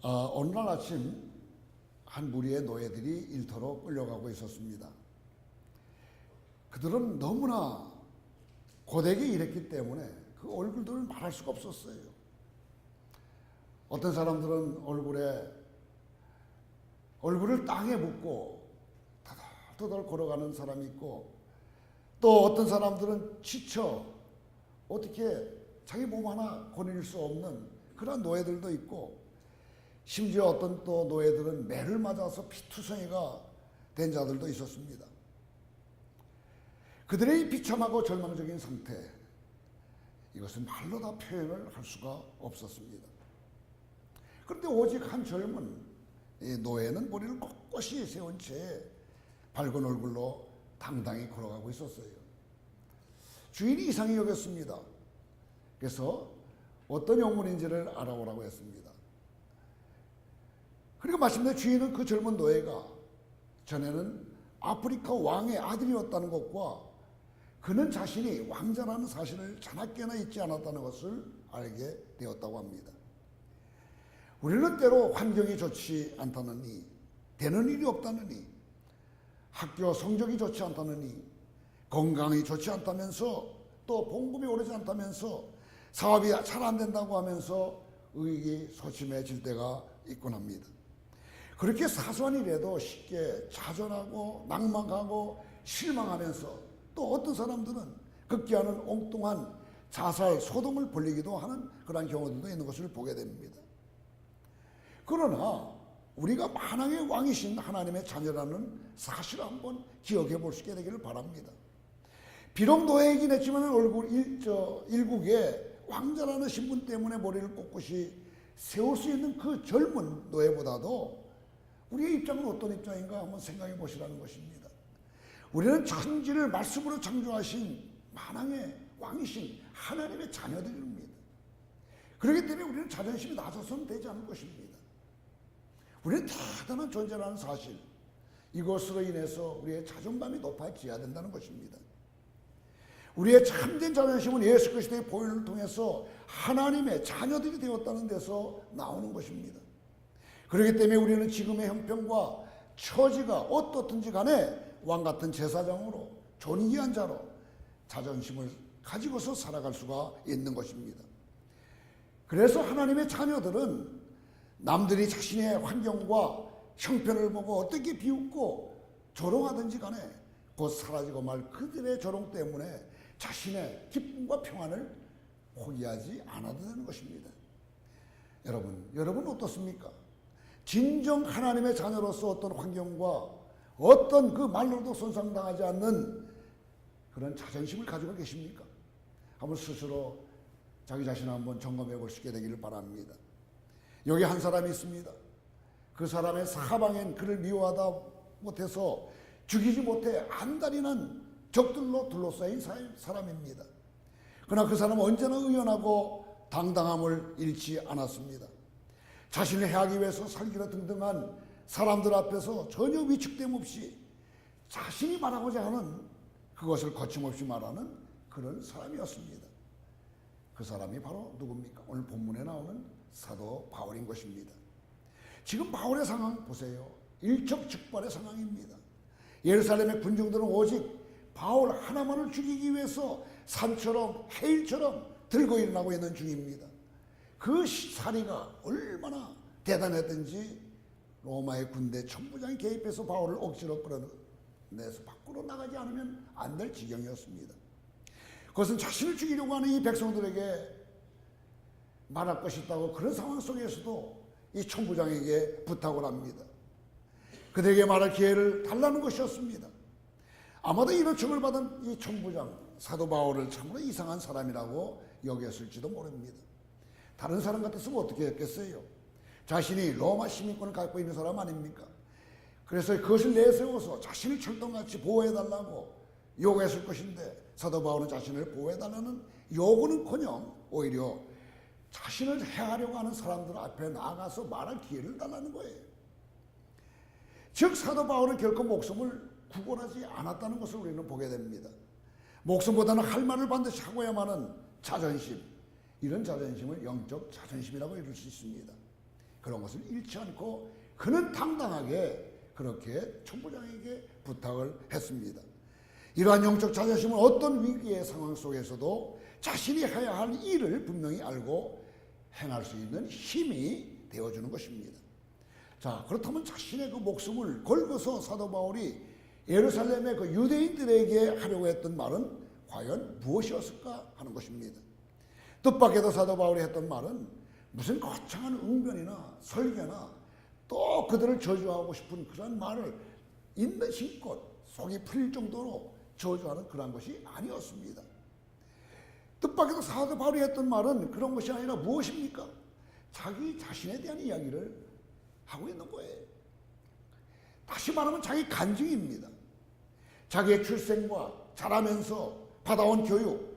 어느 날 아침 한 무리의 노예들이 일터로 끌려가고 있었습니다. 그들은 너무나 고되게 일했기 때문에 그 얼굴들을 말할 수가 없었어요. 어떤 사람들은 얼굴을 땅에 묻고 터덜터덜 걸어가는 사람이 있고, 또 어떤 사람들은 지쳐 어떻게 자기 몸 하나 거닐 수 없는 그런 노예들도 있고, 심지어 어떤 또 노예들은 매를 맞아서 피투성이가 된 자들도 있었습니다. 그들의 비참하고 절망적인 상태, 이것은 말로 다 표현을 할 수가 없었습니다. 그런데 오직 한 젊은 노예는 머리를 꼿꼿이 세운 채 밝은 얼굴로 당당히 걸어가고 있었어요. 주인이 이상히 여겼습니다. 그래서 어떤 영문인지를 알아보라고 했습니다. 그리고 마침내 주인은 그 젊은 노예가 전에는 아프리카 왕의 아들이었다는 것과 그는 자신이 왕자라는 사실을 자나깨나 잊지 않았다는 것을 알게 되었다고 합니다. 우리는 때로 환경이 좋지 않다느니, 되는 일이 없다느니, 학교 성적이 좋지 않다느니, 건강이 좋지 않다면서, 또 봉급이 오르지 않다면서, 사업이 잘 안 된다고 하면서 의기소침해질 때가 있곤 합니다. 그렇게 사소한 일에도 쉽게 좌절하고 낭망하고 실망하면서, 또 어떤 사람들은 급기야는 엉뚱한 자살, 소동을 벌이기도 하는 그런 경우들도 있는 것을 보게 됩니다. 그러나 우리가 만왕의 왕이신 하나님의 자녀라는 사실을 한번 기억해 볼 수 있게 되기를 바랍니다. 비록 노예이긴 했지만 일국의 왕자라는 신분 때문에 머리를 꼿꼿이 세울 수 있는 그 젊은 노예보다도 우리의 입장은 어떤 입장인가 한번 생각해 보시라는 것입니다. 우리는 천지를 말씀으로 창조하신 만왕의 왕이신 하나님의 자녀들입니다. 그렇기 때문에 우리는 자존심이 낮아서는 되지 않을 것입니다. 우리는 대단한 존재라는 사실, 이것으로 인해서 우리의 자존감이 높아져야 된다는 것입니다. 우리의 참된 자존심은 예수 그리스도의 보혈을 통해서 하나님의 자녀들이 되었다는 데서 나오는 것입니다. 그렇기 때문에 우리는 지금의 형편과 처지가 어떻든지 간에 왕같은 제사장으로, 존귀한 자로 자존심을 가지고서 살아갈 수가 있는 것입니다. 그래서 하나님의 자녀들은 남들이 자신의 환경과 형편을 보고 어떻게 비웃고 조롱하든지 간에 곧 사라지고 말 그들의 조롱 때문에 자신의 기쁨과 평안을 포기하지 않아도 되는 것입니다. 여러분 어떻습니까? 진정 하나님의 자녀로서 어떤 환경과 어떤 그 말로도 손상당하지 않는 그런 자존심을 가지고 계십니까? 한번 스스로 자기 자신을 한번 점검해 볼 수 있게 되기를 바랍니다. 여기 한 사람이 있습니다. 그 사람의 사방엔 그를 미워하다 못해서 죽이지 못해 안달이 적들로 둘러싸인 사람입니다. 그러나 그 사람은 언제나 의연하고 당당함을 잃지 않았습니다. 자신을 해하기 위해서 살기로 등등한 사람들 앞에서 전혀 위축됨 없이 자신이 말하고자 하는 그것을 거침없이 말하는 그런 사람이었습니다. 그 사람이 바로 누굽니까? 오늘 본문에 나오는 사도 바울인 것입니다. 지금 바울의 상황 보세요. 일촉즉발의 상황입니다. 예루살렘의 군중들은 오직 바울 하나만을 죽이기 위해서 산처럼 해일처럼 들고 일어나고 있는 중입니다. 그 사리가 얼마나 대단했던지 로마의 군대 천부장이 개입해서 바울을 억지로 끌어내서 밖으로 나가지 않으면 안 될 지경이었습니다. 그것은 자신을 죽이려고 하는 이 백성들에게 말할 것이 있다고 그런 상황 속에서도 이 천부장에게 부탁을 합니다. 그들에게 말할 기회를 달라는 것이었습니다. 아마도 이런 척을 받은 이 천부장 사도 바울을 참으로 이상한 사람이라고 여겼을지도 모릅니다. 다른 사람 같았으면 어떻게 했겠어요? 자신이 로마 시민권을 갖고 있는 사람 아닙니까? 그래서 그것을 내세워서 자신을 철동같이 보호해달라고 요구했을 것인데, 사도 바울은 자신을 보호해달라는 요구는커녕 오히려 자신을 해하려고 하는 사람들 앞에 나가서 말할 기회를 달라는 거예요. 즉 사도 바울은 결코 목숨을 구걸하지 않았다는 것을 우리는 보게 됩니다. 목숨보다는 할 말을 반드시 하고야만 하는 자존심, 이런 자존심을 영적 자존심이라고 이룰 수 있습니다. 그런 것을 잃지 않고 그는 당당하게 그렇게 총부장에게 부탁을 했습니다. 이러한 영적 자존심은 어떤 위기의 상황 속에서도 자신이 해야 할 일을 분명히 알고 행할 수 있는 힘이 되어주는 것입니다. 자, 그렇다면 자신의 그 목숨을 걸고서 사도 바울이 예루살렘의 그 유대인들에게 하려고 했던 말은 과연 무엇이었을까 하는 것입니다. 뜻밖에도 사도 바울이 했던 말은 무슨 거창한 응변이나 설교나 또 그들을 저주하고 싶은 그런 말을 있는 힘껏 속이 풀릴 정도로 저주하는 그런 것이 아니었습니다. 뜻밖에도 사도 바울이 했던 말은 그런 것이 아니라 무엇입니까? 자기 자신에 대한 이야기를 하고 있는 거예요. 다시 말하면 자기 간증입니다. 자기의 출생과 자라면서 받아온 교육,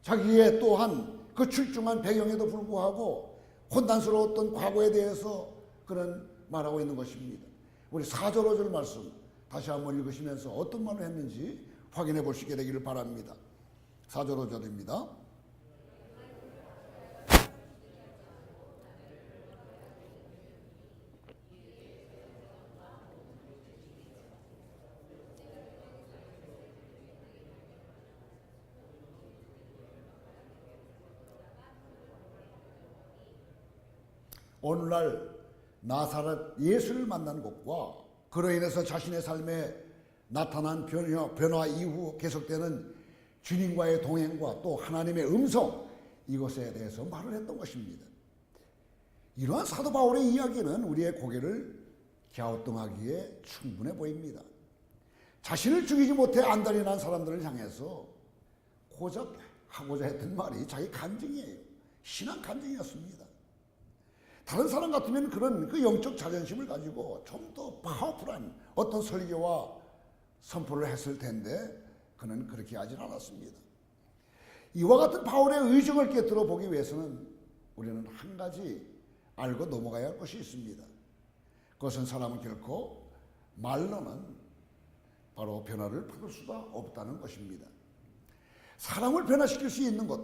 자기의 또한 그 출중한 배경에도 불구하고 혼란스러웠던 과거에 대해서 그는 말하고 있는 것입니다. 우리 4절 5절 말씀 다시 한번 읽으시면서 어떤 말을 했는지 확인해 볼 수 있게 되기를 바랍니다. 4절 5절입니다. 오늘날 나사렛 예수를 만난 것과 그로 인해서 자신의 삶에 나타난 변화 이후 계속되는 주님과의 동행과 또 하나님의 음성, 이것에 대해서 말을 했던 것입니다. 이러한 사도 바울의 이야기는 우리의 고개를 갸우뚱하기에 충분해 보입니다. 자신을 죽이지 못해 안달이 난 사람들을 향해서 고작 하고자 했던 말이 자기 간증이에요. 신앙 간증이었습니다. 다른 사람 같으면 그런 그 영적 자존심을 가지고 좀 더 파워풀한 어떤 설교와 선포를 했을 텐데 그는 그렇게 하진 않았습니다. 이와 같은 바울의 의정을 깨뜨려 보기 위해서는 우리는 한 가지 알고 넘어가야 할 것이 있습니다. 그것은 사람은 결코 말로는 바로 변화를 받을 수가 없다는 것입니다. 사람을 변화시킬 수 있는 것,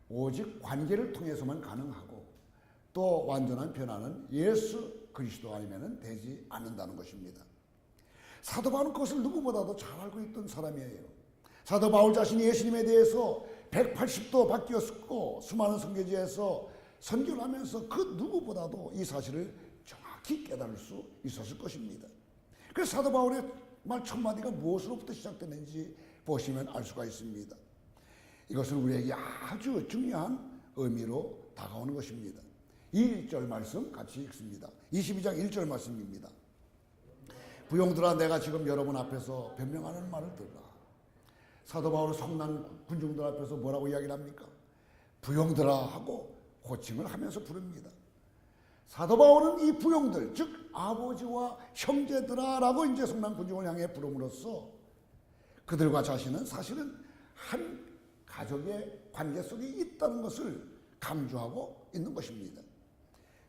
오직 관계를 통해서만 가능하고 또 완전한 변화는 예수 그리스도 아니면 되지 않는다는 것입니다. 사도 바울은 그것을 누구보다도 잘 알고 있던 사람이에요. 사도 바울 자신이 예수님에 대해서 180도 바뀌었고 수많은 선교지에서 선교를 하면서 그 누구보다도 이 사실을 정확히 깨달을 수 있었을 것입니다. 그래서 사도 바울의 말 첫마디가 무엇으로부터 시작되는지 보시면 알 수가 있습니다. 이것은 우리에게 아주 중요한 의미로 다가오는 것입니다. 1절 말씀 같이 읽습니다. 22장 1절 말씀입니다. 부용들아, 내가 지금 여러분 앞에서 변명하는 말을 들으라. 사도 바울은 성난 군중들 앞에서 뭐라고 이야기를 합니까? 부용들아 하고 호칭을 하면서 부릅니다. 사도 바울은 이 부용들, 즉 아버지와 형제들아 라고 이제 성난 군중을 향해 부름으로써 그들과 자신은 사실은 한 가족의 관계 속에 있다는 것을 강조하고 있는 것입니다.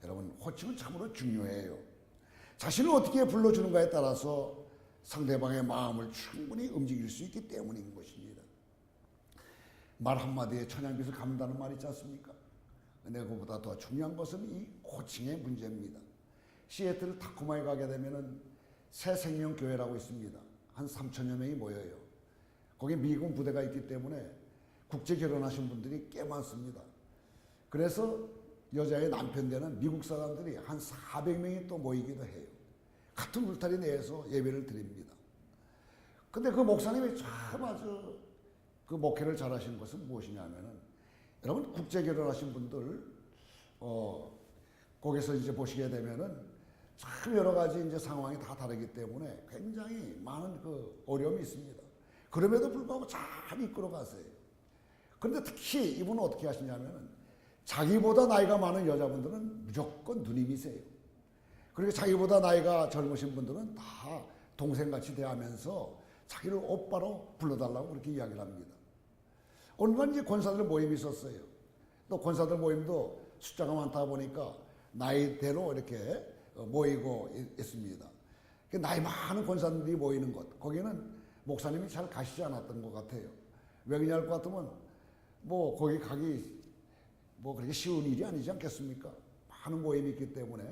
여러분, 호칭은 참으로 중요해요. 자신을 어떻게 불러주는가에 따라서 상대방의 마음을 충분히 움직일 수 있기 때문인 것입니다. 말 한마디에 천냥빚을 갚는다는 말 있지 않습니까? 근데 그보다 더 중요한 것은 이 호칭의 문제입니다. 시애틀 타코마에 가게 되면은 새생명교회라고 있습니다. 한 3천여 명이 모여요. 거기 미군 부대가 있기 때문에 국제 결혼하신 분들이 꽤 많습니다. 그래서 여자의 남편 되는 미국 사람들이 한 400명이 또 모이기도 해요. 같은 울타리 내에서 예배를 드립니다. 근데 그 목사님이 참 아주 그 목회를 잘하시는 것은 무엇이냐면은, 여러분 국제 결혼하신 분들 거기서 이제 보시게 되면은 참 여러 가지 이제 상황이 다 다르기 때문에 굉장히 많은 그 어려움이 있습니다. 그럼에도 불구하고 잘 이끌어 가세요. 그런데 특히 이분은 어떻게 하시냐면은 자기보다 나이가 많은 여자분들은 무조건 누님이세요. 그리고 자기보다 나이가 젊으신 분들은 다 동생같이 대하면서 자기를 오빠로 불러달라고 그렇게 이야기를 합니다. 어느 날 이제 권사들 모임이 있었어요. 또 권사들 모임도 숫자가 많다 보니까 나이대로 이렇게 모이고 있습니다. 나이 많은 권사들이 모이는 곳, 거기는 목사님이 잘 가시지 않았던 것 같아요. 왜 그러냐 할 것 같으면 뭐 거기 가기 뭐 그렇게 쉬운 일이 아니지 않겠습니까? 하는 모임이 있기 때문에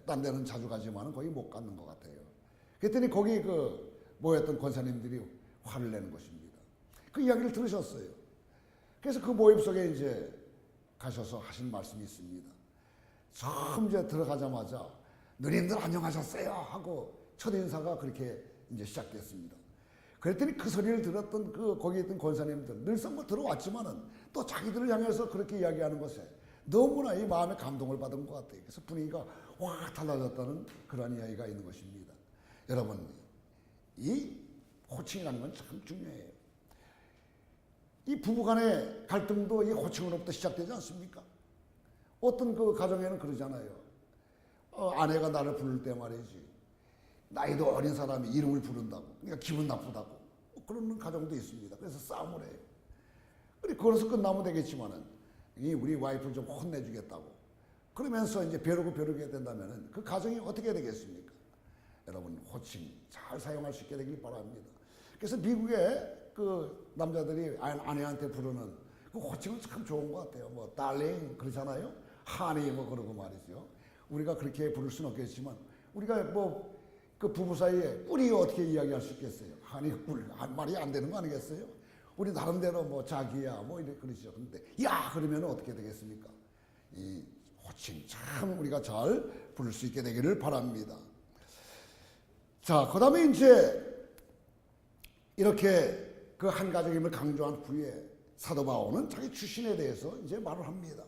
딴 데는 자주 가지만은 거기 못 가는 것 같아요. 그랬더니 거기 모였던 권사님들이 화를 내는 것입니다. 그 이야기를 들으셨어요. 그래서 그 모임 속에 이제 가셔서 하신 말씀이 있습니다. 처음 이제 들어가자마자 누님들 안녕하셨어요 하고 첫 인사가 그렇게 이제 시작됐습니다. 그랬더니 그 소리를 들었던 거기 있던 권사님들 늘상 들어왔지만은 또 자기들을 향해서 그렇게 이야기하는 것에 너무나 이 마음에 감동을 받은 것 같아요. 그래서 분위기가 확 달라졌다는 그런 이야기가 있는 것입니다. 여러분, 이 호칭이라는 건 참 중요해요. 이 부부간의 갈등도 이 호칭으로부터 시작되지 않습니까? 어떤 그 가정에는 그러잖아요. 아내가 나를 부를 때 말이지. 나이도 어린 사람이 이름을 부른다고. 그러니까 기분 나쁘다고. 그런 가정도 있습니다. 그래서 싸움을 해요. 그래서 끝나면 되겠지만은, 우리 와이프를 좀 혼내주겠다고. 그러면서 이제 벼르게 된다면은 그 가정이 어떻게 되겠습니까? 여러분, 호칭 잘 사용할 수 있게 되길 바랍니다. 그래서 미국의 그 남자들이 아내한테 부르는 그 호칭은 참 좋은 것 같아요. 뭐, 달링, 그러잖아요. 하니, 그러고 말이죠. 우리가 그렇게 부를 수는 없겠지만, 우리가 그 부부 사이에 꿀이 어떻게 이야기할 수 있겠어요? 하니, 꿀. 말이 안 되는 거 아니겠어요? 우리 나름대로 자기야, 이렇게 그러시죠. 근데, 야! 그러면 어떻게 되겠습니까? 이 호칭 참 우리가 잘 부를 수 있게 되기를 바랍니다. 자, 그 다음에 이제 이렇게 그 한 가족임을 강조한 후에 사도 바울은 자기 출신에 대해서 이제 말을 합니다.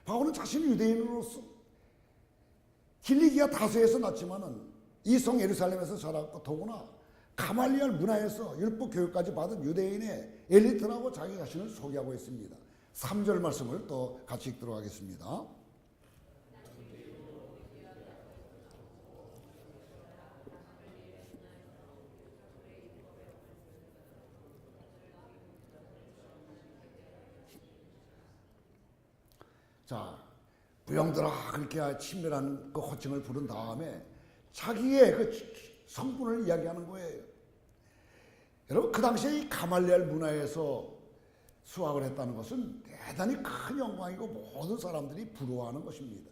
바울은 자신이 유대인으로서 길리기아 다소에서 났지만은 이성 예루살렘에서 자랐고 더구나 가말리알 문화에서 율법 교육까지 받은 유대인의 엘리트라고 자기 자신을 소개하고 있습니다. 3절 말씀을 또 같이 읽도록 하겠습니다. 자, 부영들아 그렇게 친밀한 그 호칭을 부른 다음에 자기의 그 성분을 이야기하는 거예요. 여러분, 그 당시에 이 가말리알 문화에서 수학을 했다는 것은 대단히 큰 영광이고 모든 사람들이 부러워하는 것입니다.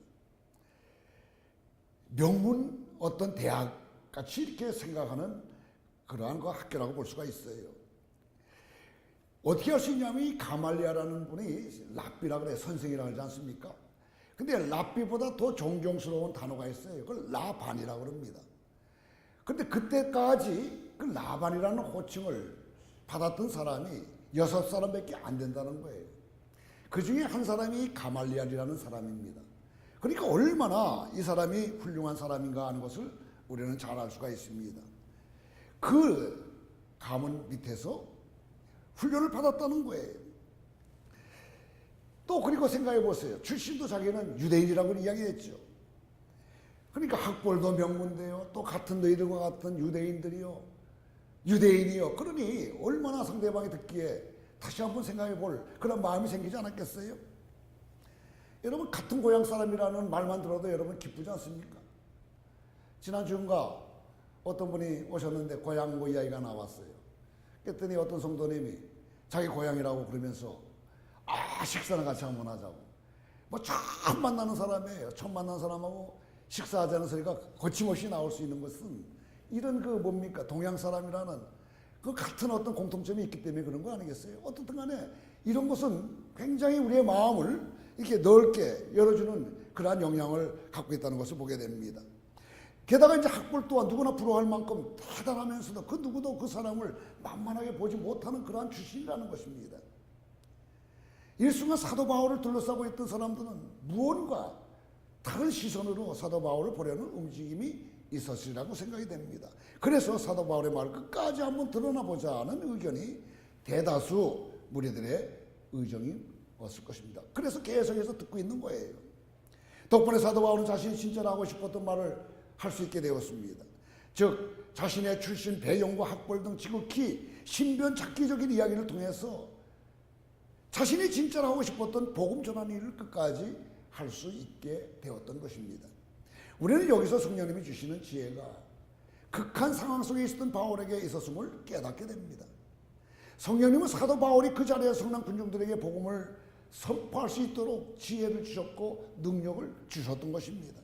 명문 어떤 대학같이 이렇게 생각하는 그러한 그 학교라고 볼 수가 있어요. 어떻게 할 수 있냐면 이 가말리아라는 분이 랍비라 그래, 선생이라고 하지 않습니까? 근데 랍비보다 더 존경스러운 단어가 있어요. 그걸 라반이라고 합니다. 근데 그때까지 그 라반이라는 호칭을 받았던 사람이 6사람밖에 안 된다는 거예요. 그 중에 한 사람이 가말리알이라는 사람입니다. 그러니까 얼마나 이 사람이 훌륭한 사람인가 하는 것을 우리는 잘 알 수가 있습니다. 그 가문 밑에서 훈련을 받았다는 거예요. 또 그리고 생각해 보세요. 출신도 자기는 유대인이라고 이야기했죠. 그러니까 학벌도 명문대요. 또 같은 너희들과 같은 유대인이요. 그러니 얼마나 상대방이 듣기에 다시 한번 생각해 볼 그런 마음이 생기지 않았겠어요? 여러분, 같은 고향 사람이라는 말만 들어도 여러분 기쁘지 않습니까? 지난주인가 어떤 분이 오셨는데 고향 이야기가 나왔어요. 그랬더니 어떤 성도님이 자기 고향이라고 그러면서 식사는 같이 한번 하자고. 처음 만나는 사람이에요. 처음 만난 사람하고 식사하자는 소리가 거침없이 나올 수 있는 것은 이런 뭡니까? 동양 사람이라는 그 같은 어떤 공통점이 있기 때문에 그런 거 아니겠어요? 어떻든 간에 이런 것은 굉장히 우리의 마음을 이렇게 넓게 열어주는 그러한 영향을 갖고 있다는 것을 보게 됩니다. 게다가 이제 학벌 또한 누구나 부러워할 만큼 대단하면서도 그 누구도 그 사람을 만만하게 보지 못하는 그러한 출신이라는 것입니다. 일순간 사도 바울을 둘러싸고 있던 사람들은 무언가 다른 시선으로 사도 바울을 보려는 움직임이 있었으리라고 생각이 됩니다. 그래서 사도 바울의 말을 끝까지 한번 드러나보자 하는 의견이 대다수 무리들의 의정이었을 것입니다. 그래서 계속해서 듣고 있는 거예요. 덕분에 사도 바울은 자신이 진짜로 하고 싶었던 말을 할 수 있게 되었습니다. 즉 자신의 출신, 배경과 학벌 등 지극히 신변잡기적인 이야기를 통해서 자신이 진짜로 하고 싶었던 복음 전하는 일을 끝까지 할 수 있게 되었던 것입니다. 우리는 여기서 성령님이 주시는 지혜가 극한 상황 속에 있었던 바울에게 있었음을 깨닫게 됩니다. 성령님은 사도 바울이 그 자리에 성난 군중들에게 복음을 선포할 수 있도록 지혜를 주셨고 능력을 주셨던 것입니다.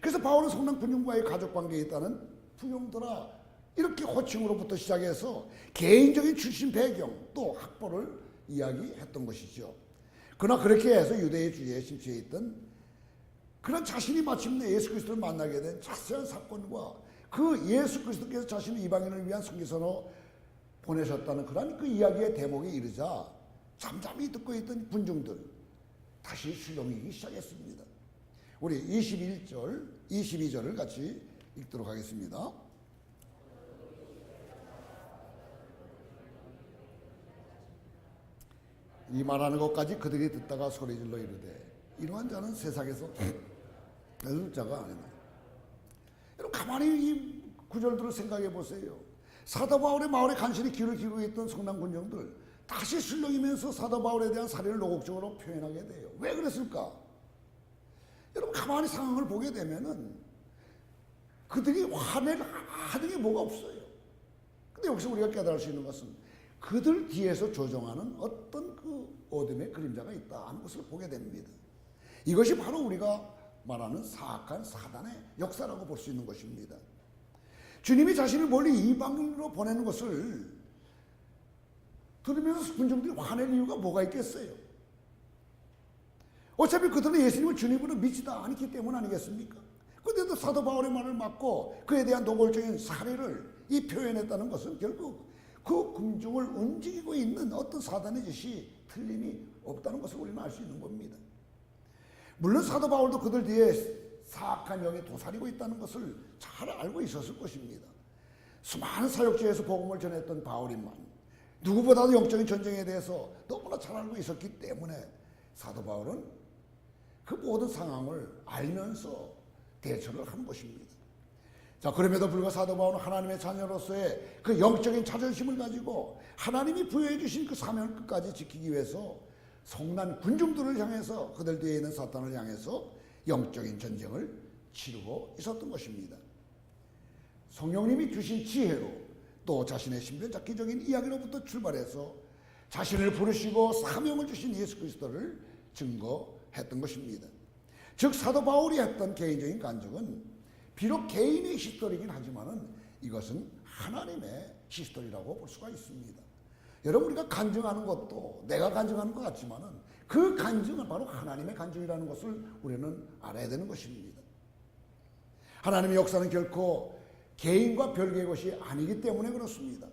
그래서 바울은 성난 군중과의 가족관계에 있다는 부용들아 이렇게 호칭으로부터 시작해서 개인적인 출신 배경 또 학벌을 이야기했던 것이죠. 그러나 그렇게 해서 유대의 주의에 심취해 있던 그런 자신이 마침내 예수 그리스도를 만나게 된 자세한 사건과 그 예수 그리스도께서 자신의 이방인을 위한 선기선으로 보내셨다는 그런 그 이야기의 대목에 이르자 잠잠히 듣고 있던 군중들 다시 술렁이기 시작했습니다. 우리 21절, 22절을 같이 읽도록 하겠습니다. 이 말하는 것까지 그들이 듣다가 소리질러 이르되 이러한 자는 세상에서 얻을 자가 아니나. 여러분 가만히 이 구절들을 생각해 보세요. 사도 바울의 마을에 간신히 귀를 기울이고 있던 성난 군중들 다시 술렁이면서 사도 바울에 대한 사례를 노골적으로 표현하게 돼요. 왜 그랬을까? 여러분 가만히 상황을 보게 되면은 그들이 화낼 하는 게 뭐가 없어요. 근데 여기서 우리가 깨달을 수 있는 것은 그들 뒤에서 조종하는 어떤 그 어둠의 그림자가 있다 하는 것을 보게 됩니다. 이것이 바로 우리가 말하는 사악한 사단의 역사라고 볼 수 있는 것입니다. 주님이 자신을 멀리 이방인으로 보내는 것을 들으면서 군중들이 화낼 이유가 뭐가 있겠어요? 어차피 그들은 예수님을 주님으로 믿지도 않기 때문 아니겠습니까? 그런데도 사도 바울의 말을 맞고 그에 대한 노골적인 사례를 이 표현했다는 것은 결국 그 군중을 움직이고 있는 어떤 사단의 짓이 틀림이 없다는 것을 우리는 알 수 있는 겁니다. 물론 사도 바울도 그들 뒤에 사악한 영이 도사리고 있다는 것을 잘 알고 있었을 것입니다. 수많은 사역지에서 복음을 전했던 바울이만 누구보다도 영적인 전쟁에 대해서 너무나 잘 알고 있었기 때문에 사도 바울은 그 모든 상황을 알면서 대처를 한 것입니다. 자, 그럼에도 불구하고 사도 바울은 하나님의 자녀로서의 그 영적인 자존심을 가지고 하나님이 부여해 주신 그 사명을 끝까지 지키기 위해서 성난 군중들을 향해서 그들 뒤에 있는 사탄을 향해서 영적인 전쟁을 치르고 있었던 것입니다. 성령님이 주신 지혜로 또 자신의 신변잡기적인 이야기로부터 출발해서 자신을 부르시고 사명을 주신 예수 그리스도를 증거했던 것입니다. 즉 사도 바울이 했던 개인적인 간증은 비록 개인의 히스토리이긴 하지만은 이것은 하나님의 히스토리라고 볼 수가 있습니다. 여러분 우리가 간증하는 것도 내가 간증하는 것 같지만은 그 간증은 바로 하나님의 간증이라는 것을 우리는 알아야 되는 것입니다. 하나님의 역사는 결코 개인과 별개의 것이 아니기 때문에 그렇습니다.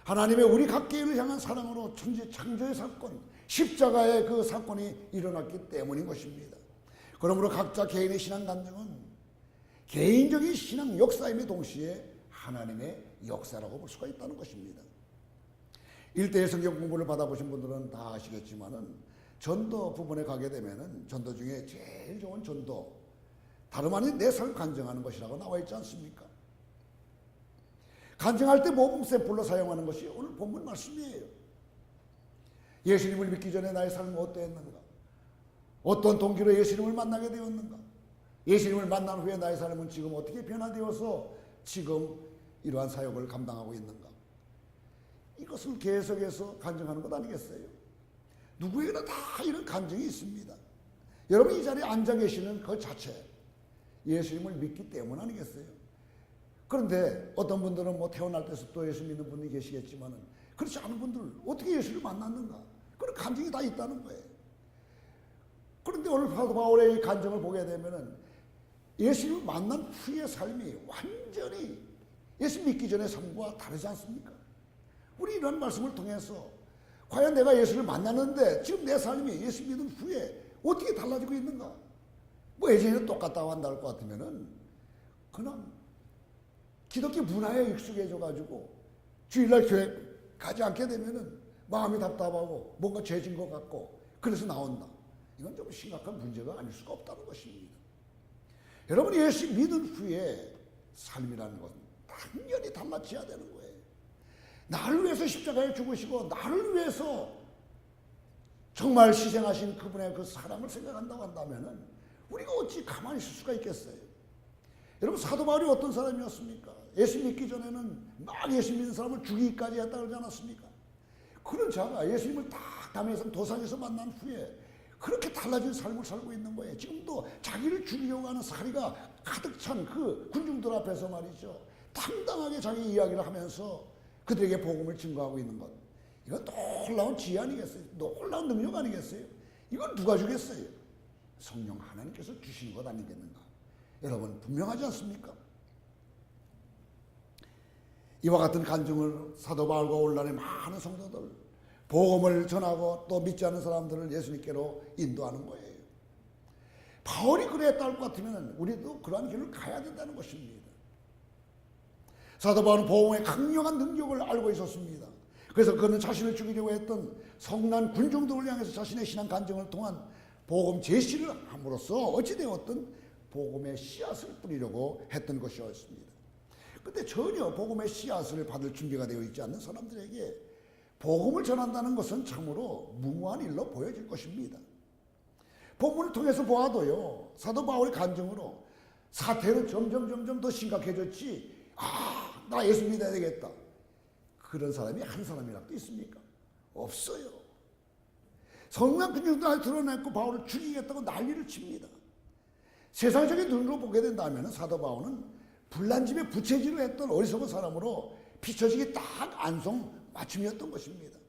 하나님의 우리 각개인을 향한 사랑으로 천지 창조의 사건, 십자가의 그 사건이 일어났기 때문인 것입니다. 그러므로 각자 개인의 신앙 간증은 개인적인 신앙 역사임에 동시에 하나님의 역사라고 볼 수가 있다는 것입니다. 일대의 성경 공부를 받아보신 분들은 다 아시겠지만은 전도 부분에 가게 되면은 전도 중에 제일 좋은 전도 다름 아닌 내 삶을 간증하는 것이라고 나와 있지 않습니까? 간증할 때 모범 샘플로 사용하는 것이 오늘 본문 말씀이에요. 예수님을 믿기 전에 나의 삶은 어떠했는가? 어떤 동기로 예수님을 만나게 되었는가? 예수님을 만난 후에 나의 삶은 지금 어떻게 변화되어서 지금 이러한 사역을 감당하고 있는가? 이것을 계속해서 간증하는 것 아니겠어요? 누구에게나 다 이런 간증이 있습니다. 여러분 이 자리에 앉아 계시는 그 자체 예수님을 믿기 때문 아니겠어요? 그런데 어떤 분들은 뭐 태어날 때부터 예수 믿는 분이 계시겠지만은 그렇지 않은 분들은 어떻게 예수를 만났는가? 그런 간증이 다 있다는 거예요. 그런데 오늘 사도 바울의 이 간증을 보게 되면은 예수님을 만난 후의 삶이 완전히 예수 믿기 전의 삶과 다르지 않습니까? 우리 이런 말씀을 통해서 과연 내가 예수를 만났는데 지금 내 삶이 예수 믿은 후에 어떻게 달라지고 있는가? 뭐 예전에는 똑같다고 한다고 할 것 같으면은 그냥 기독교 문화에 익숙해져 가지고 주일날 교회 가지 않게 되면은 마음이 답답하고 뭔가 죄진 것 같고 그래서 나온다. 이건 좀 심각한 문제가 아닐 수가 없다는 것입니다. 여러분이 예수 믿은 후에 삶이라는 것은 당연히 달라져야 되는 거예요. 나를 위해서 십자가에 죽으시고 나를 위해서 정말 희생하신 그분의 그 사랑을 생각한다고 한다면은 우리가 어찌 가만히 있을 수가 있겠어요? 여러분 사도 바울이 어떤 사람이었습니까? 예수 믿기 전에는 막 예수 믿는 사람을 죽이기까지 했다 그러지 않았습니까? 그런 자가 예수님을 딱 담에서 도상에서 만난 후에 그렇게 달라진 삶을 살고 있는 거예요. 지금도 자기를 죽이려고 하는 사리가 가득 찬 그 군중들 앞에서 말이죠. 당당하게 자기 이야기를 하면서 그들에게 복음을 증거하고 있는 것. 이건 놀라운 지혜 아니겠어요? 놀라운 능력 아니겠어요? 이건 누가 주겠어요? 성령 하나님께서 주신 것 아니겠는가? 여러분 분명하지 않습니까? 이와 같은 간증을 사도 바울과 오늘날의 많은 성도들 복음을 전하고 또 믿지 않는 사람들을 예수님께로 인도하는 거예요. 바울이 그랬다 할 것 같으면 우리도 그러한 길을 가야 된다는 것입니다. 사도 바울은 복음의 강력한 능력을 알고 있었습니다. 그래서 그는 자신을 죽이려고 했던 성난 군중들을 향해서 자신의 신앙 간증을 통한 복음 제시를 함으로써 어찌되었든 복음의 씨앗을 뿌리려고 했던 것이었습니다. 그런데 전혀 복음의 씨앗을 받을 준비가 되어 있지 않는 사람들에게 복음을 전한다는 것은 참으로 무모한 일로 보여질 것입니다. 본문을 통해서 보아도요, 사도 바울의 간증으로 사태는 점점 더 심각해졌지, 나 예수 믿어야 되겠다, 그런 사람이 한 사람이라도 있습니까? 없어요. 성난 군중들 드러냈고 바울을 죽이겠다고 난리를 칩니다. 세상적인 눈으로 보게 된다면 사도 바울은 불난집에 부채질을 했던 어리석은 사람으로 비춰지기 딱 안성 맞춤이었던 것입니다.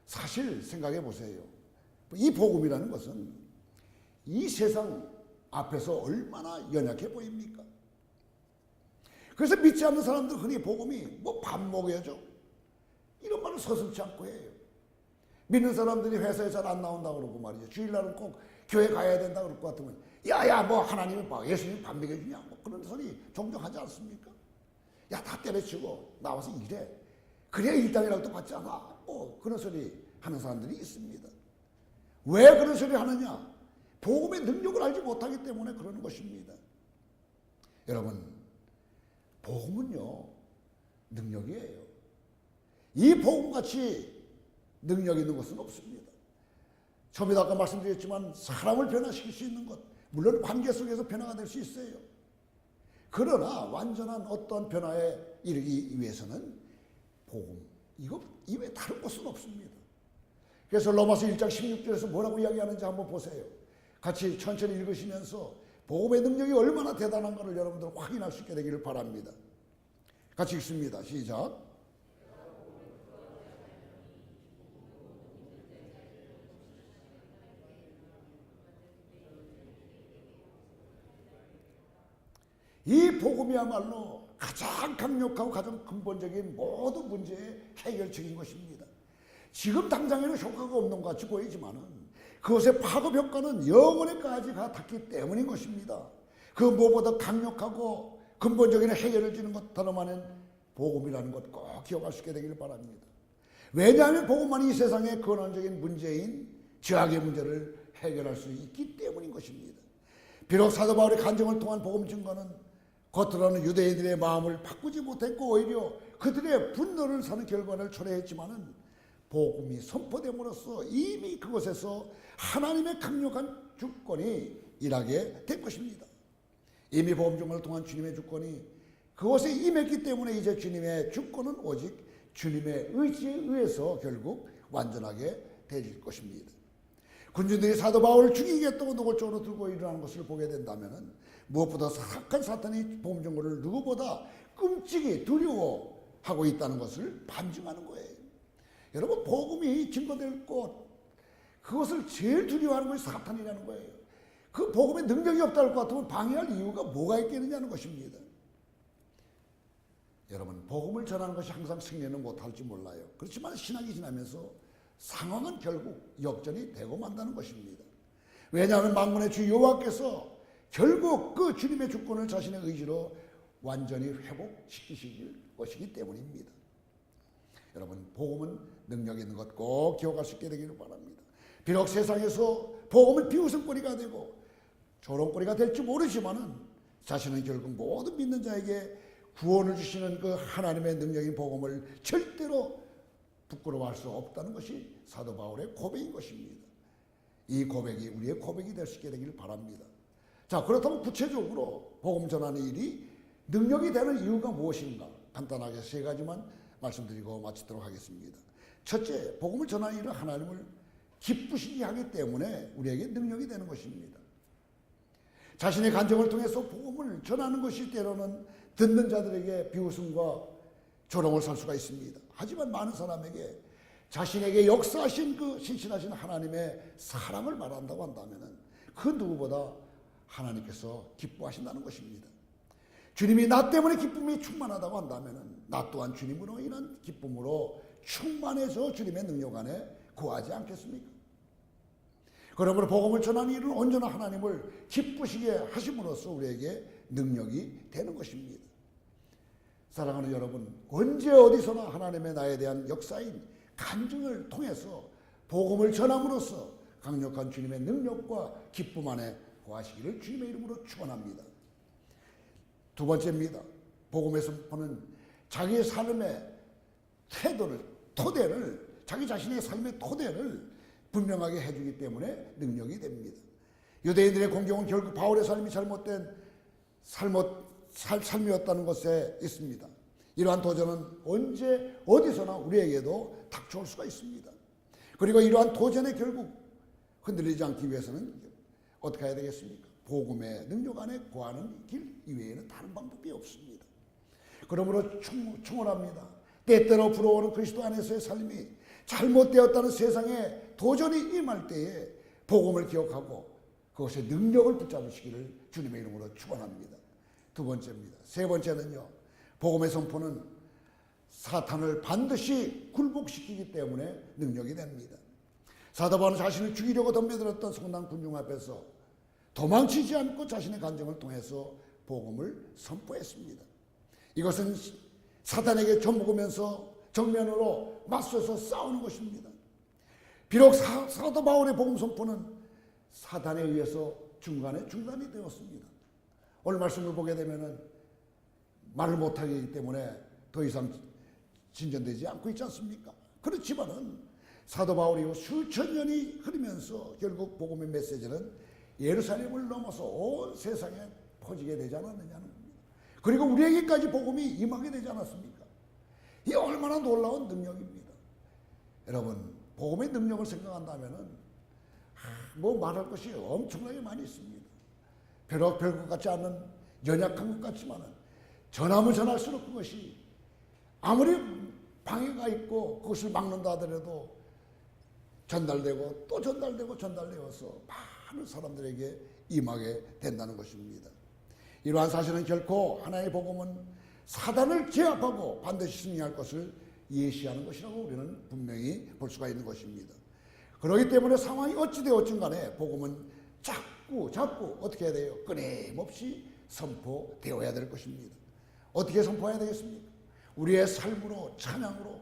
사실 생각해 보세요. 이 복음이라는 것은 이 세상 앞에서 얼마나 연약해 보입니까? 그래서 믿지 않는 사람들 흔히 복음이 뭐 밥 먹여줘, 이런 말을 서슴지 않고 해요. 믿는 사람들이 회사에 잘 안 나온다고 그러고 말이죠. 주일날은 꼭 교회 가야 된다고 그럴 것 같으면 야야 뭐 하나님이 예수님이 밥 먹여주냐, 뭐 그런 소리 종종 하지 않습니까? 야 다 때려치고 나와서 일해, 그래야 일당이라도 받지 않아, 뭐 그런 소리 하는 사람들이 있습니다. 왜 그런 소리 하느냐? 복음의 능력을 알지 못하기 때문에 그러는 것입니다. 여러분, 복음은요 능력이에요. 이 복음같이 능력 있는 것은 없습니다. 처음에도 아까 말씀드렸지만 사람을 변화시킬 수 있는 것, 물론 관계 속에서 변화가 될 수 있어요. 그러나 완전한 어떤 변화에 이르기 위해서는 복음, 이거 이외에 다른 것은 없습니다. 그래서 로마서 1장 16절에서 뭐라고 이야기하는지 한번 보세요. 같이 천천히 읽으시면서 복음의 능력이 얼마나 대단한가를 여러분들 확인할 수 있게 되기를 바랍니다. 같이 읽습니다. 시작. 이 복음이야말로 가장 강력하고 가장 근본적인 모든 문제의 해결책인 것입니다. 지금 당장에는 효과가 없는 것 같이 보이지만은 그것의 파급 효과는 영원히까지 닿기 때문인 것입니다. 그 무엇보다 강력하고 근본적인 해결을 주는 것 다름아닌 복음이라는 것 꼭 기억할 수 있게 되기를 바랍니다. 왜냐하면 복음만이 이 세상의 근원적인 문제인 죄악의 문제를 해결할 수 있기 때문인 것입니다. 비록 사도 바울의 간증을 통한 복음 증거는 겉으로는 유대인들의 마음을 바꾸지 못했고 오히려 그들의 분노를 사는 결과를 초래했지만은 복음이 선포됨으로써 이미 그곳에서 하나님의 강력한 주권이 일하게 된 것입니다. 이미 복음 증거를 통한 주님의 주권이 그곳에 임했기 때문에 이제 주님의 주권은 오직 주님의 의지에 의해서 결국 완전하게 될 것입니다. 군주들이 사도 바울을 죽이겠다고 노골적으로 들고 일어나는 것을 보게 된다면 무엇보다 사악한 사탄이 복음 증거를 누구보다 끔찍이 두려워하고 있다는 것을 반증하는 거예요. 여러분, 복음이 증거될 곳, 그것을 제일 두려워하는 것이 사탄이라는 거예요. 그 복음에 능력이 없다는 것 같으면 방해할 이유가 뭐가 있겠느냐는 것입니다. 여러분, 복음을 전하는 것이 항상 승리는 못할지 몰라요. 그렇지만 신학이 지나면서 상황은 결국 역전이 되고 만다는 것입니다. 왜냐하면 만군의 주 여호와께서 결국 그 주님의 주권을 자신의 의지로 완전히 회복시키실 것이기 때문입니다. 여러분, 복음은 능력 있는 것 꼭 기억할 수 있게 되기를 바랍니다. 비록 세상에서 복음을 비웃음거리가 되고 조롱거리가 될지 모르지만은 자신은 결국 모든 믿는 자에게 구원을 주시는 그 하나님의 능력인 복음을 절대로 부끄러워할 수 없다는 것이 사도 바울의 고백인 것입니다. 이 고백이 우리의 고백이 될 수 있게 되기를 바랍니다. 자, 그렇다면 구체적으로 복음 전하는 일이 능력이 되는 이유가 무엇인가? 간단하게 세 가지만 말씀드리고 마치도록 하겠습니다. 첫째, 복음을 전하는 일은 하나님을 기쁘시게 하기 때문에 우리에게 능력이 되는 것입니다. 자신의 간증을 통해서 복음을 전하는 것이 때로는 듣는 자들에게 비웃음과 조롱을 살 수가 있습니다. 하지만 많은 사람에게 자신에게 역사하신 그 신실하신 하나님의 사랑을 말한다고 한다면 그 누구보다 하나님께서 기뻐하신다는 것입니다. 주님이 나 때문에 기쁨이 충만하다고 한다면 나 또한 주님으로 인한 기쁨으로 충만해서 주님의 능력 안에 거하지 않겠습니까? 그러므로 복음을 전하는 일은 언제나 하나님을 기쁘시게 하심으로써 우리에게 능력이 되는 것입니다. 사랑하는 여러분, 언제 어디서나 하나님의 나에 대한 역사인 간증을 통해서 복음을 전함으로써 강력한 주님의 능력과 기쁨 안에 거하시기를 주님의 이름으로 축원합니다. 두 번째입니다. 복음의 선포는 자기의 삶의 토대를 자기 자신의 삶의 토대를 분명하게 해주기 때문에 능력이 됩니다. 유대인들의 공경은 결국 바울의 삶이 잘못된 삶이었다는 것에 있습니다. 이러한 도전은 언제 어디서나 우리에게도 닥쳐올 수가 있습니다. 그리고 이러한 도전에 결국 흔들리지 않기 위해서는 어떻게 해야 되겠습니까? 복음의 능력 안에 거하는 길 이외에는 다른 방법이 없습니다. 그러므로 충원합니다. 때때로 불어오는 그리스도 안에서의 삶이 잘못되었다는 세상에 도전이 임할 때에 복음을 기억하고 그것의 능력을 붙잡으시기를 주님의 이름으로 축원합니다. 두 번째입니다. 세 번째는요. 복음의 선포는 사탄을 반드시 굴복시키기 때문에 능력이 됩니다. 사도 바울은 자신을 죽이려고 덤벼들었던 성난 군중 앞에서 도망치지 않고 자신의 간증을 통해서 복음을 선포했습니다. 이것은 사탄에게 져먹으면서 정면으로 맞서서 싸우는 것입니다. 비록 사도 바울의 복음 선포는 사탄에 의해서 중단이 되었습니다. 오늘 말씀을 보게 되면은 말을 못하기 때문에 더 이상 진전되지 않고 있지 않습니까? 그렇지만은 사도 바울이 수천 년이 흐르면서 결국 복음의 메시지는 예루살렘을 넘어서 온 세상에 퍼지게 되지 않았느냐는 겁니다. 그리고 우리에게까지 복음이 임하게 되지 않았습니까? 이 얼마나 놀라운 능력입니다. 여러분, 복음의 능력을 생각한다면은 뭐 말할 것이 엄청나게 많이 있습니다. 별것 같지 않은 연약한 것 같지만은 전함을 전할수록 그것이 아무리 방해가 있고 그것을 막는다 하더라도 전달되고 또 전달되어서 많은 사람들에게 임하게 된다는 것입니다. 이러한 사실은 결코 하나님의 복음은 사단을 제압하고 반드시 승리할 것을 예시하는 것이라고 우리는 분명히 볼 수가 있는 것입니다. 그렇기 때문에 상황이 어찌되었든 간에 복음은 자꾸 어떻게 해야 돼요? 끊임없이 선포되어야 될 것입니다. 어떻게 선포해야 되겠습니까? 우리의 삶으로, 찬양으로,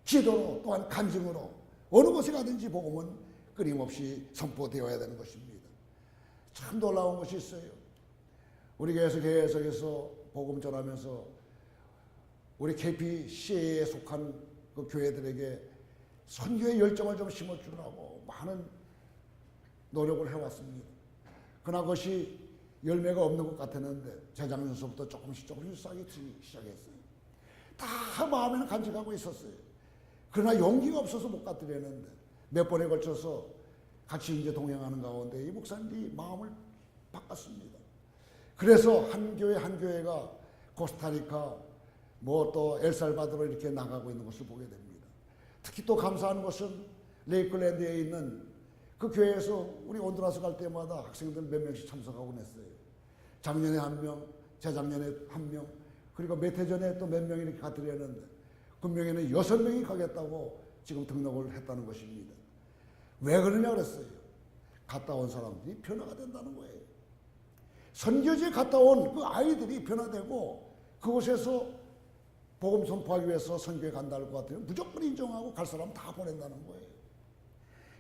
기도로, 또한 간증으로 어느 곳에 가든지 복음은 끊임없이 선포되어야 되는 것입니다. 참 놀라운 것이 있어요. 우리 교회에서 계속해서 복음 전하면서 우리 KPCA에 속한 그 교회들에게 선교의 열정을 좀 심어주려고 많은 노력을 해왔습니다. 그러나 그것이 열매가 없는 것 같았는데 재작년서부터 조금씩 싹이 트기 시작했어요. 다 마음에는 간직하고 있었어요. 그러나 용기가 없어서 못 갖드렸는데 몇 번에 걸쳐서 같이 이제 동행하는 가운데 이 목사님이 마음을 바꿨습니다. 그래서 한 교회가 코스타리카 뭐 또 엘살바도르 이렇게 나가고 있는 것을 보게 됩니다. 특히 또 감사한 것은 레이클랜드에 있는 그 교회에서 우리 온두라스 갈 때마다 학생들 몇 명씩 참석하곤 했어요. 작년에 한 명, 재작년에 한 명, 그리고 몇 해 전에 또 몇 명이 이렇게 가드렸는데 금명에는 6명이 가겠다고 지금 등록을 했다는 것입니다. 왜 그러냐 그랬어요. 갔다 온 사람들이 변화가 된다는 거예요. 선교지에 갔다 온 그 아이들이 변화되고 그곳에서 복음 선포하기 위해서 선교에 간다는 것 같아요. 무조건 인정하고 갈 사람 다 보낸다는 거예요.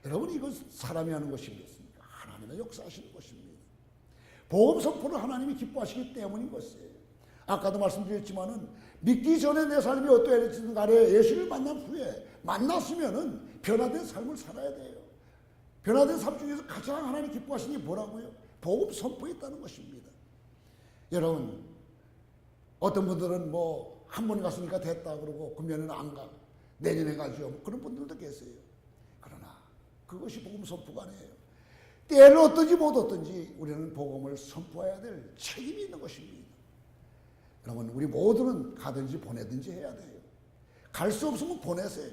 여러분, 이건 사람이 하는 것이겠습니까? 하나님의 역사하시는 것입니다. 복음 선포를 하나님이 기뻐하시기 때문인 것이에요. 아까도 말씀드렸지만은 믿기 전에 내 삶이 어떠했든 간에 예수를 만난 후에 만났으면은 변화된 삶을 살아야 돼요. 변화된 삶 중에서 가장 하나님 기뻐하시는 게 뭐라고요? 복음 선포에 있다는 것입니다. 여러분, 어떤 분들은 뭐 한 번 갔으니까 됐다 그러고 금년에는 안 가, 내년에 가죠. 그런 분들도 계세요. 그러나 그것이 복음 선포가 아니에요. 때를 어떤지 못 어떤지 우리는 복음을 선포해야 될 책임이 있는 것입니다. 여러분, 우리 모두는 가든지 보내든지 해야 돼요. 갈 수 없으면 보내세요.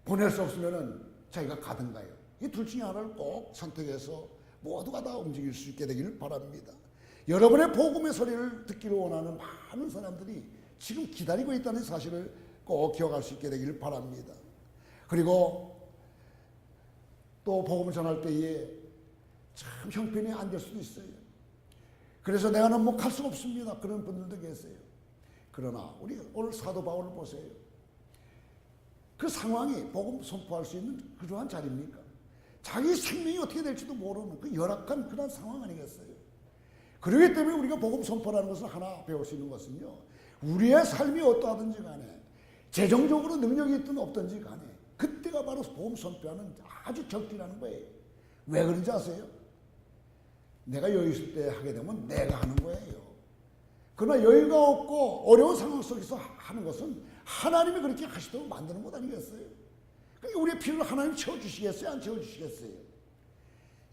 보낼 수 없으면 자기가 가든가요. 이 둘 중에 하나를 꼭 선택해서 모두가 다 움직일 수 있게 되기를 바랍니다. 여러분의 복음의 소리를 듣기를 원하는 많은 사람들이 지금 기다리고 있다는 사실을 꼭 기억할 수 있게 되기를 바랍니다. 그리고 또 복음을 전할 때에 참 형편이 안 될 수도 있어요. 그래서 내가 너무 갈 수가 없습니다. 그런 분들도 계세요. 그러나 우리 오늘 사도 바울을 보세요. 그 상황이 복음 선포할 수 있는 그러한 자리입니까? 자기 생명이 어떻게 될지도 모르는 그 열악한 그런 상황 아니겠어요? 그렇기 때문에 우리가 복음 선포라는 것을 하나 배울 수 있는 것은요, 우리의 삶이 어떠하든지 간에 재정적으로 능력이 있든 없든지 간에 그때가 바로 복음 선포하는 아주 적기라는 거예요. 왜 그런지 아세요? 내가 여유 있을 때 하게 되면 내가 하는 거예요. 그러나 여유가 없고 어려운 상황 속에서 하는 것은 하나님이 그렇게 하시도록 만드는 것 아니겠어요? 그러니까 우리의 필요를 하나님 채워주시겠어요? 안 채워주시겠어요?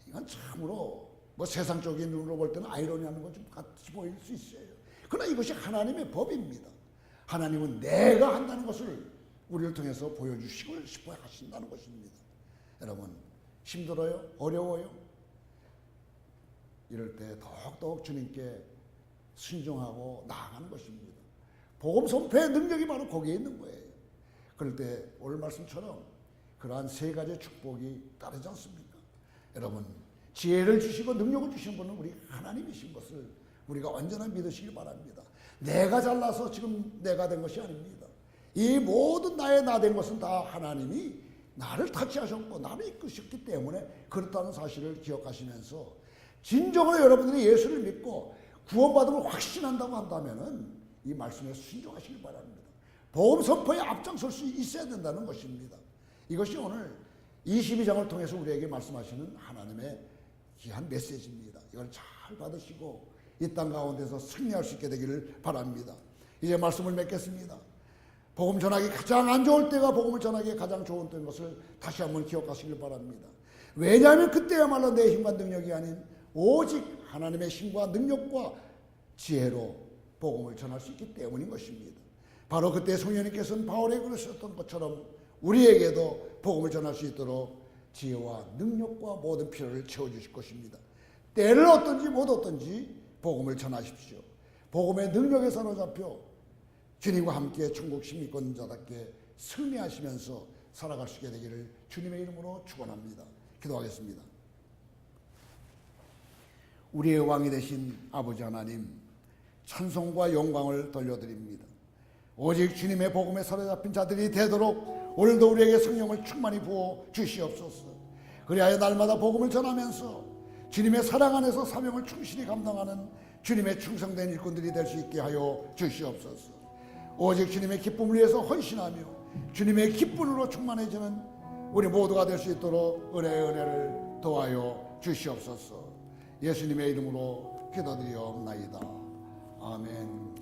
이건 참으로 뭐 세상적인 눈으로 볼 때는 아이러니하는 것 좀 같이 보일 수 있어요. 그러나 이것이 하나님의 법입니다. 하나님은 내가 한다는 것을 우리를 통해서 보여주시고 싶어 하신다는 것입니다. 여러분, 힘들어요? 어려워요? 이럴 때 더욱더욱 주님께 순종하고 나아가는 것입니다. 복음 선포의 능력이 바로 거기에 있는 거예요. 그럴 때 오늘 말씀처럼 그러한 세 가지의 축복이 따르지 않습니까? 여러분, 지혜를 주시고 능력을 주신 분은 우리 하나님이신 것을 우리가 언제나 믿으시길 바랍니다. 내가 잘나서 지금 내가 된 것이 아닙니다. 이 모든 나의 나 된 것은 다 하나님이 나를 타치하셨고 나를 이끄셨기 때문에 그렇다는 사실을 기억하시면서 진정으로 여러분들이 예수를 믿고 구원받음을 확신한다고 한다면은 이 말씀에 순종하시길 바랍니다. 복음 선포에 앞장설 수 있어야 된다는 것입니다. 이것이 오늘 22장을 통해서 우리에게 말씀하시는 하나님의 귀한 메시지입니다. 이걸 잘 받으시고 이 땅 가운데서 승리할 수 있게 되기를 바랍니다. 이제 말씀을 맺겠습니다. 복음 전하기 가장 안 좋을 때가 복음을 전하기에 가장 좋은 때인 것을 다시 한번 기억하시길 바랍니다. 왜냐하면 그때야말로 내 힘과 능력이 아닌 오직 하나님의 힘과 능력과 지혜로 복음을 전할 수 있기 때문인 것입니다. 바로 그때 성령님께서는 바울에게 그러셨던 것처럼 우리에게도 복음을 전할 수 있도록 지혜와 능력과 모든 필요를 채워주실 것입니다. 때를 어떤지 못 어떤지 복음을 전하십시오. 복음의 능력에 사로잡혀 주님과 함께 천국 시민권 자답게 승리하시면서 살아갈 수 있게 되기를 주님의 이름으로 축원합니다. 기도하겠습니다. 우리의 왕이 되신 아버지 하나님, 찬송과 영광을 돌려드립니다. 오직 주님의 복음에 사로잡힌 자들이 되도록 오늘도 우리에게 성령을 충만히 부어 주시옵소서. 그리하여 날마다 복음을 전하면서 주님의 사랑 안에서 사명을 충실히 감당하는 주님의 충성된 일꾼들이 될 수 있게 하여 주시옵소서. 오직 주님의 기쁨을 위해서 헌신하며 주님의 기쁨으로 충만해지는 우리 모두가 될 수 있도록 은혜를 도와여 주시옵소서. 예수님의 이름으로 기도드리옵나이다. 아멘.